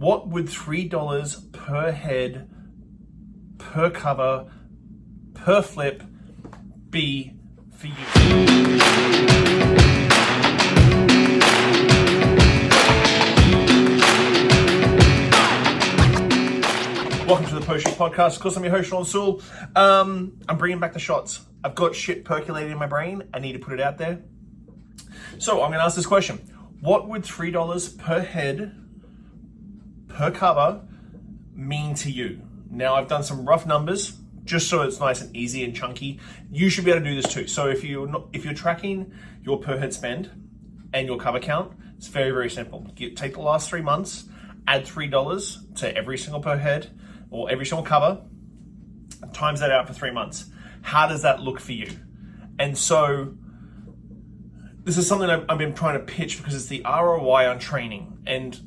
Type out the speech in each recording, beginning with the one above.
What would $3 per head, per cover, per flip be for you? Welcome to the Post Shoot Podcast. Of course, I'm your host, Shawn Soole. I'm bringing back the shots. I've got shit percolating in my brain. I need to put it out there. So I'm going to ask this question. What would $3 per head, per cover, mean to you? Now, I've done some rough numbers, just so it's nice and easy and chunky. You should be able to do this too. So if you're tracking your per head spend and your cover count, it's very, very simple. You take the last 3 months, add $3 to every single per head or every single cover, times that out for 3 months. How does that look for you? And so this is something I've been trying to pitch because it's the ROI on training. And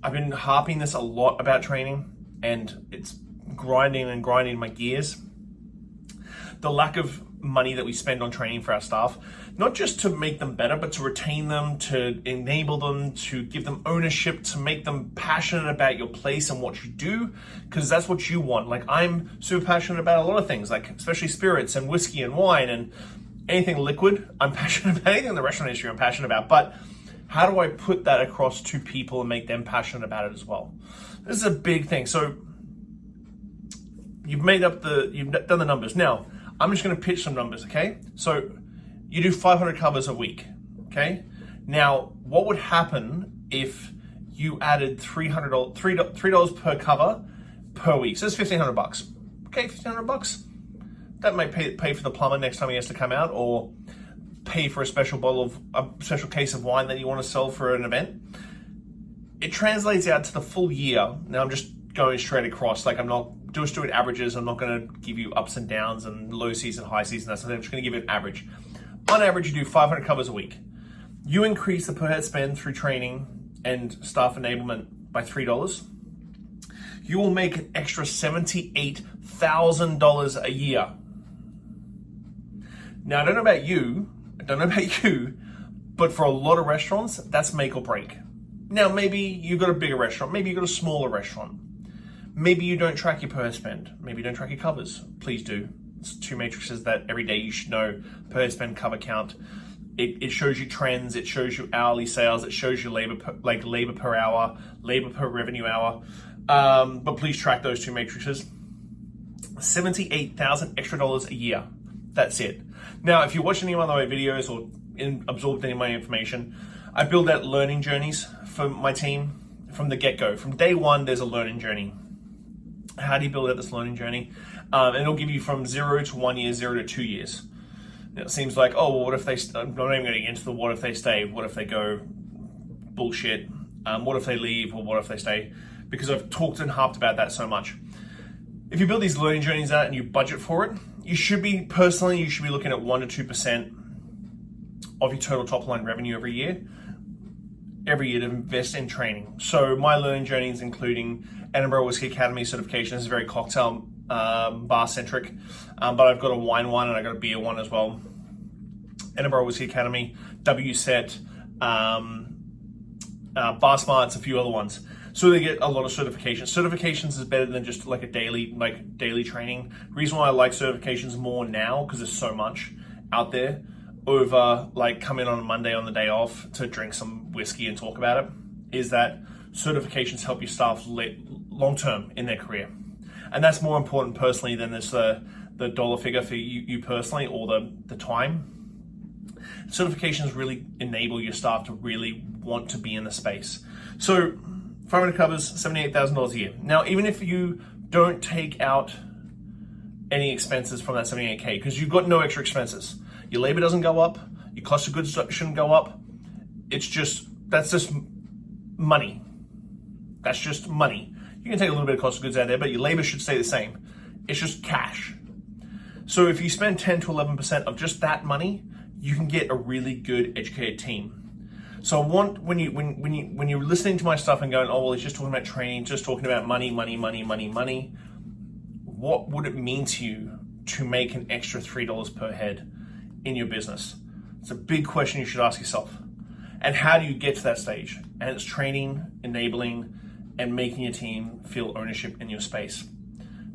I've been harping this a lot about training, and it's grinding my gears. The lack of money that we spend on training for our staff, not just to make them better, but to retain them, to enable them, to give them ownership, to make them passionate about your place and what you do, because that's what you want. Like, I'm super passionate about a lot of things, like especially spirits and whiskey and wine and anything liquid. I'm passionate about anything in the restaurant industry. I'm passionate about, but how do I put that across to people and make them passionate about it as well? This is a big thing. So you've done the numbers. Now, I'm just going to pitch some numbers, okay? So you do 500 covers a week, okay? Now, what would happen if you added $3 per cover per week? So that's $1,500. Okay, $1,500. That might pay for the plumber next time he has to come out, or pay for a special case of wine that you want to sell for an event. It translates out to the full year. Now, I'm just going straight across. Like, I'm not just doing averages. I'm not going to give you ups and downs and low season, high season. That's something. I'm just going to give you an average. On average, you do 500 covers a week. You increase the per head spend through training and staff enablement by $3. You will make an extra $78,000 a year. Now, I don't know about you, but for a lot of restaurants, that's make or break. Now, maybe you've got a bigger restaurant, maybe you've got a smaller restaurant. Maybe you don't track your per head spend, maybe you don't track your covers. Please do. It's 2 matrices that every day you should know: per head spend, cover count. It shows you trends, it shows you hourly sales, it shows you labor per hour, labor per revenue hour. But please track those 2 matrices. $78,000 extra a year. That's it. Now, if you're watching any of my videos or absorbed any of my information, I build out learning journeys for my team from the get-go. From day one, there's a learning journey. How do you build out this learning journey? And it'll give you from 0 to 1 year, 0 to 2 years. Now, it seems like, oh, well, what if they, I'm not even going to get into the what if they stay, what if they go, bullshit. What if they leave, or what if they stay? Because I've talked and harped about that so much. If you build these learning journeys out and you budget for it, you should be looking at 1 to 2% of your total top line revenue every year to invest in training. So my learning journey is including Edinburgh Whiskey Academy certification. This is very cocktail bar centric, but I've got a wine one and I've got a beer one as well. Edinburgh Whiskey Academy, WSET, Bar Smarts, a few other ones. So they get a lot of certifications. Certifications is better than just like a daily training. Reason why I like certifications more now, because there's so much out there, over like come in on a Monday on the day off to drink some whiskey and talk about it, is that certifications help your staff long term in their career. And that's more important personally than this the dollar figure for you personally, or the time. Certifications really enable your staff to really want to be in the space. So 500 covers, $78,000 a year. Now, even if you don't take out any expenses from that 78K, because you've got no extra expenses, your labor doesn't go up, your cost of goods shouldn't go up. That's just money. That's just money. You can take a little bit of cost of goods out there, but your labor should stay the same. It's just cash. So if you spend 10 to 11% of just that money, you can get a really good educated team. So I want, when you're listening to my stuff and going, oh, well, he's just talking about training, just talking about money, what would it mean to you to make an extra $3 per head in your business? It's a big question you should ask yourself. And how do you get to that stage? And it's training, enabling, and making your team feel ownership in your space.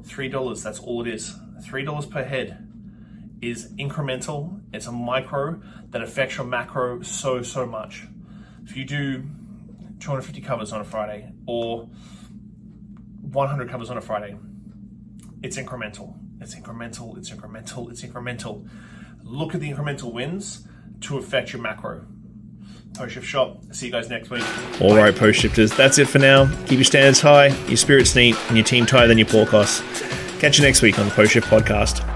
$3, that's all it is. $3 per head is incremental. It's a micro that affects your macro so much. If you do 250 covers on a Friday or 100 covers on a Friday, it's incremental. It's incremental, it's incremental, it's incremental. Look at the incremental wins to affect your macro. Post Shift Shop. See you guys next week. All right, Post Shifters, that's it for now. Keep your standards high, your spirits neat, and your team tighter than your forecasts. Catch you next week on the Post Shift Podcast.